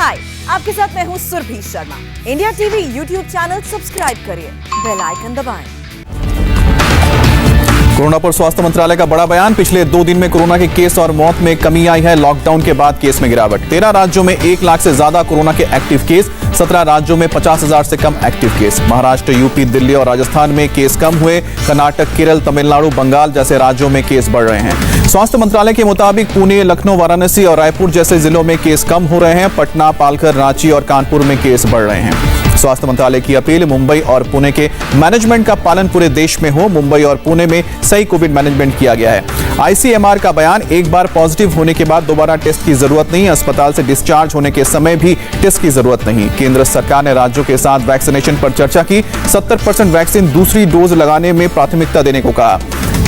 हाय, आपके साथ मैं हूँ Surabhi Sharma. India TV YouTube channel subscribe करिए, बेल आइकन दबाएं। कोरोना पर स्वास्थ्य मंत्रालय का बड़ा बयान। पिछले 2 दिन में कोरोना के केस और मौत में कमी आई है। लॉकडाउन के बाद केस में गिरावट। 13 राज्यों में 1 लाख से ज्यादा कोरोना के एक्टिव केस। 17 राज्यों में 50,000 से कम active case. Maharashtra, UP, Delhi और राजस्थान में केस कम हुए। कर्नाटक, केरल, तमिलनाडु, बंगाल जैसे राज्यों में केस बढ़ रहे हैं। स्वास्थ्य मंत्रालय के मुताबिक पुणे, लखनऊ, वाराणसी और रायपुर जैसे जिलों में केस कम हो रहे हैं। पटना, पालघर, रांची और कानपुर में केस बढ़ रहे हैं। स्वास्थ्य मंत्रालय की अपील, मुंबई और पुणे के मैनेजमेंट का पालन पूरे देश में हो। मुंबई और पुणे में सही कोविड मैनेजमेंट किया गया है। आईसीएमआर का बयान, एक बार पॉजिटिव होने के बाद दोबारा टेस्ट की जरूरत नहीं। अस्पताल से डिस्चार्ज होने के समय भी टेस्ट की जरूरत नहीं। केंद्र सरकार ने राज्यों के साथ वैक्सीनेशन पर चर्चा की। 70% वैक्सीन दूसरी डोज लगाने में प्राथमिकता देने को कहा।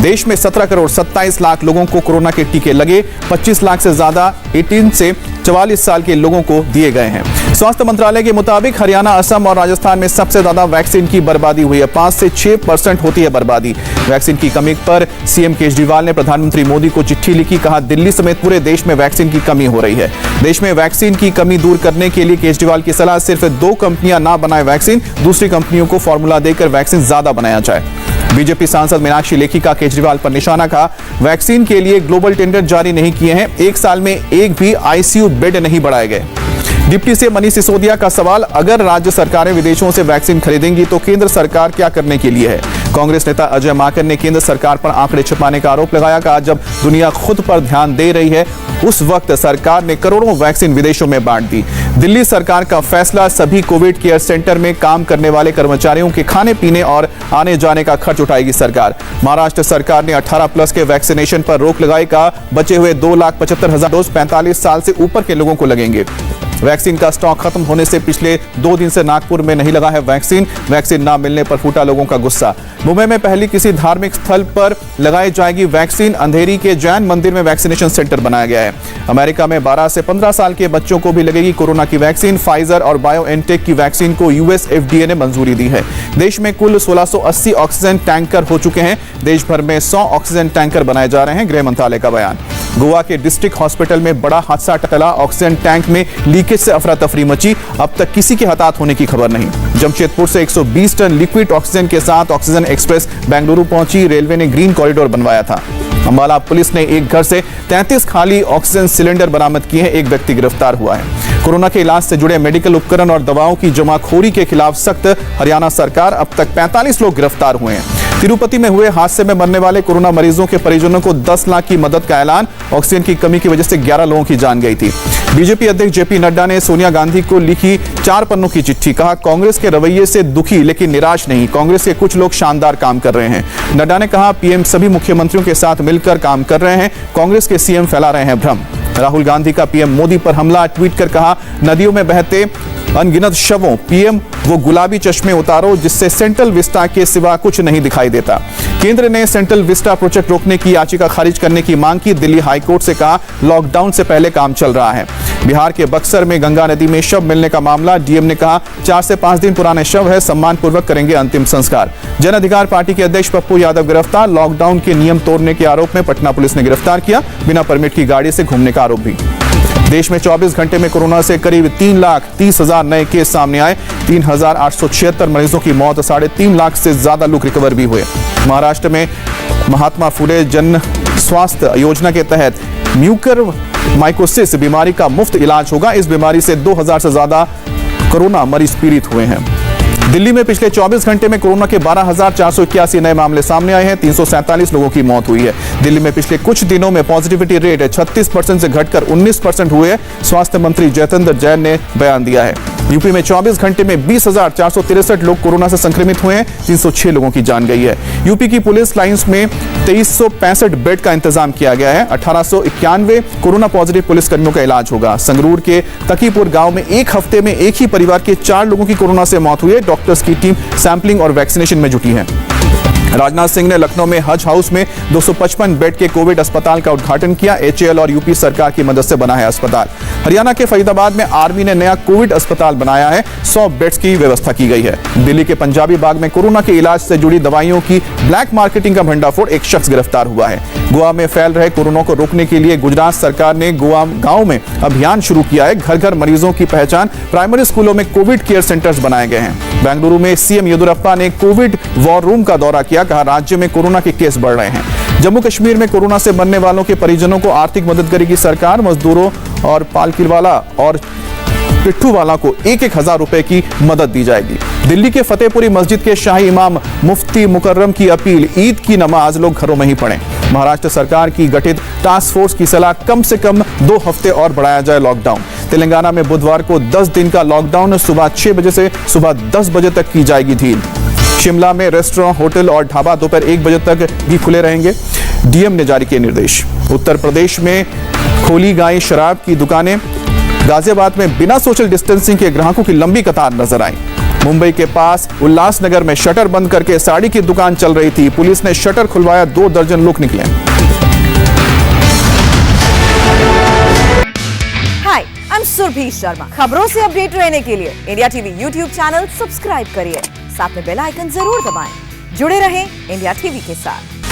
देश में 17 करोड़ 27 लाख लोगों को कोरोना के टीके लगे। 25 लाख से ज्यादा 18 से 44 साल के लोगों को दिए गए हैं। स्वास्थ्य मंत्रालय के मुताबिक हरियाणा, असम और राजस्थान में सबसे ज्यादा वैक्सीन की बर्बादी हुई है। 5 से 6% होती है बर्बादी। वैक्सीन की कमी पर सीएम केजरीवाल ने प्रधानमंत्री मोदी को चिट्ठी लिखी। कहा, दिल्ली समेत पूरे देश में वैक्सीन की कमी हो रही है। देश में वैक्सीन की कमी दूर करने के लिए केजरीवाल की सलाह, सिर्फ 2 कंपनियां ना बनाए वैक्सीन, दूसरी कंपनियों को फॉर्मूला देकर वैक्सीन ज्यादा बनाया जाए। बीजेपी सांसद मीनाक्षी लेखी का केजरीवाल पर निशाना। कहा, वैक्सीन के लिए ग्लोबल टेंडर जारी नहीं किए हैं। 1 साल में एक भी आईसीयू बेड नहीं बढ़ाए गए। डिप्टी से मनीष सिसोदिया का सवाल, अगर राज्य सरकारें विदेशों से वैक्सीन खरीदेंगी तो केंद्र सरकार क्या करने के लिए है? कांग्रेस नेता अजय माकन ने केंद्र सरकार पर आंकड़े छिपाने का आरोप लगाया। कहा, जब दुनिया खुद पर ध्यान दे रही है उस वक्त सरकार ने करोड़ों वैक्सीन विदेशों में बांट दी। दिल्ली सरकार का फैसला, सभी कोविड केयर सेंटर में काम करने वाले कर्मचारियों के खाने पीने और आने जाने का खर्च उठाएगी सरकार। महाराष्ट्र सरकार ने 18+ के वैक्सीनेशन पर रोक लगाई। का बचे हुए 2,75,000 डोज 45 साल से ऊपर के लोगों को लगेंगे। वैक्सीन का स्टॉक खत्म होने से पिछले 2 दिन से नागपुर में नहीं लगा है वैक्सीन। वैक्सीन ना मिलने पर फूटा लोगों का गुस्सा। मुंबई में पहली किसी धार्मिक स्थल पर लगाई जाएगी वैक्सीन। अंधेरी के जैन मंदिर में वैक्सीनेशन सेंटर बनाया गया है। अमेरिका में 12 से 15 साल के बच्चों को भी लगेगी कोरोना की वैक्सीन। फाइजर और बायोएनटेक की वैक्सीन को यूएस FDA ने मंजूरी दी है। देश में कुल 1680 ऑक्सीजन टैंकर हो चुके हैं। देश भर में 100 ऑक्सीजन टैंकर बनाए जा रहे हैं। गृह मंत्रालय का बयान। गोवा के डिस्ट्रिक्ट हॉस्पिटल में बड़ा हादसा टला। ऑक्सीजन टैंक में लीकेज से अफरा तफरी मची। अब तक किसी के हताहत होने की खबर नहीं। जमशेदपुर से 120 टन लिक्विड ऑक्सीजन के साथ ऑक्सीजन एक्सप्रेस बेंगलुरु पहुंची। रेलवे ने ग्रीन कॉरिडोर बनवाया था। अंबाला पुलिस ने एक घर से 33 खाली ऑक्सीजन सिलेंडर बरामद किए हैं। एक व्यक्ति गिरफ्तार हुआ है। कोरोना के इलाज से जुड़े मेडिकल उपकरण और दवाओं की जमाखोरी के खिलाफ सख्त हरियाणा सरकार। अब तक 45 लोग गिरफ्तार हुए हैं। तिरुपति में हुए हादसे में मरने वाले कोरोना मरीजों के परिजनों को 10 लाख की मदद का ऐलान। ऑक्सीजन की कमी की वजह से 11 लोगों की जान गई थी। बीजेपी अध्यक्ष जेपी नड्डा ने सोनिया गांधी को लिखी 4 पन्नों की चिट्ठी। कहा, कांग्रेस के रवैये से दुखी लेकिन निराश नहीं। कांग्रेस के कुछ लोग शानदार काम कर रहे हैं। नड्डा ने कहा, पीएम सभी मुख्यमंत्रियों के साथ मिलकर काम कर रहे हैं। कांग्रेस के सीएम फैला रहे हैं भ्रम। राहुल गांधी का पीएम मोदी पर हमला। ट्वीट कर कहा, नदियों में बहते अनगिनत शवों, पीएम वो गुलाबी चश्मे उतारो जिससे सेंट्रल विस्टा के सिवा कुछ नहीं दिखाई देता। केंद्र ने सेंट्रल विस्टा प्रोजेक्ट रोकने की याचिका खारिज करने की मांग की। दिल्ली हाईकोर्ट से कहा, लॉकडाउन से पहले काम चल रहा है। बिहार के बक्सर में गंगा नदी में शव मिलने का मामला। डीएम ने कहा, 4 से 5 दिन पुराने शव है, सम्मान पूर्वक करेंगे अंतिम संस्कार। जन अधिकार पार्टी के अध्यक्ष पप्पू यादव गिरफ्तार। लॉकडाउन के नियम तोड़ने के आरोप में पटना पुलिस ने गिरफ्तार किया। बिना परमिट की गाड़ी से घूमने का आरोप भी। देश में 24 घंटे में कोरोना से करीब 3,30,000 नए केस सामने आए। 3,876 मरीजों की मौत। 3.5 लाख से ज्यादा लोग रिकवर भी हुए। महाराष्ट्र में महात्मा फुले जन स्वास्थ्य योजना के तहत म्यूकर माइकोसिस बीमारी का मुफ्त इलाज होगा। इस बीमारी से 2000 से ज्यादा कोरोना मरीज पीड़ित हुए हैं। दिल्ली में पिछले 24 घंटे में कोरोना के 12,481 नए मामले सामने आए हैं। 347 लोगों की मौत हुई है। दिल्ली में पिछले कुछ दिनों में पॉजिटिविटी रेट 36% से घटकर 19% हुए। स्वास्थ्य मंत्री जतेंद्र जैन ने बयान दिया है। यूपी में 24 घंटे में 20,463 लोग कोरोना से संक्रमित हुए हैं। 306 लोगों की जान गई है। यूपी की पुलिस लाइंस में 2365 बेड का इंतजाम किया गया है। 1891 कोरोना पॉजिटिव पुलिसकर्मियों का इलाज होगा। संगरूर के तकीपुर गांव में एक हफ्ते में एक ही परिवार के 4 लोगों की कोरोना से मौत हुई है। डॉक्टर्स की टीम सैंपलिंग और वैक्सीनेशन में जुटी है। राजनाथ सिंह ने लखनऊ में हज हाउस में 255 बेड के कोविड अस्पताल का उद्घाटन किया। एचएएल और यूपी सरकार की मदद से बना है अस्पताल। हरियाणा के फरीदाबाद में आर्मी ने नया कोविड अस्पताल बनाया है। 100 बेड्स की व्यवस्था की गई है। दिल्ली के पंजाबी बाग में कोरोना के इलाज से जुड़ी दवाइयों की ब्लैक मार्केटिंग का भंडाफोड़, एक शख्स गिरफ्तार हुआ है। गोवा में फैल रहे कोरोना को रोकने के लिए गुजरात सरकार ने गोवा गांव में अभियान शुरू किया है। घर घर मरीजों की पहचान, प्राइमरी स्कूलों में कोविड केयर सेंटर्स बनाए गए हैं। बेंगलुरु में सीएम येदियुरप्पा ने कोविड वॉर रूम का दौरा किया। कहा, राज्य में कोरोना के केस बढ़ रहे हैं। जम्मू कश्मीर में कोरोना से मरने वालों के परिजनों को आर्थिक मदद करेगी सरकार। मजदूरों और पालकीवाला और पिट्ठूवाला को 1,000 रुपए की मदद दी जाएगी। दिल्ली के फतेहपुरी मस्जिद के शाही इमाम मुफ्ती मुकर्रम की अपील, ईद की नमाज लोग घरों में ही पढ़ें। महाराष्ट्र सरकार की गठित टास्क फोर्स की सलाह, कम से कम 2 हफ्ते और बढ़ाया जाए लॉकडाउन। तेलंगाना में बुधवार को 10 दिन का लॉकडाउन, सुबह 6 बजे से सुबह 10 बजे तक की जाएगी ढील। शिमला में रेस्टोरेंट, होटल और ढाबा दोपहर 1 बजे तक भी खुले रहेंगे। डीएम ने जारी किए निर्देश। उत्तर प्रदेश में खोली गई शराब की दुकानें। गाजियाबाद में बिना सोशल डिस्टेंसिंग के ग्राहकों की लंबी कतार नजर आई। मुंबई के पास उल्लासनगर में शटर बंद करके साड़ी की दुकान चल रही थी। पुलिस ने शटर खुलवाया, 2 दर्जन लोग निकले। हाय, आई एम सुरभि शर्मा। खबरों से अपडेट रहने के लिए India TV YouTube channel subscribe करिए, साथ में बेल आइकन जरूर दबाएं। जुड़े रहें इंडिया टीवी के साथ।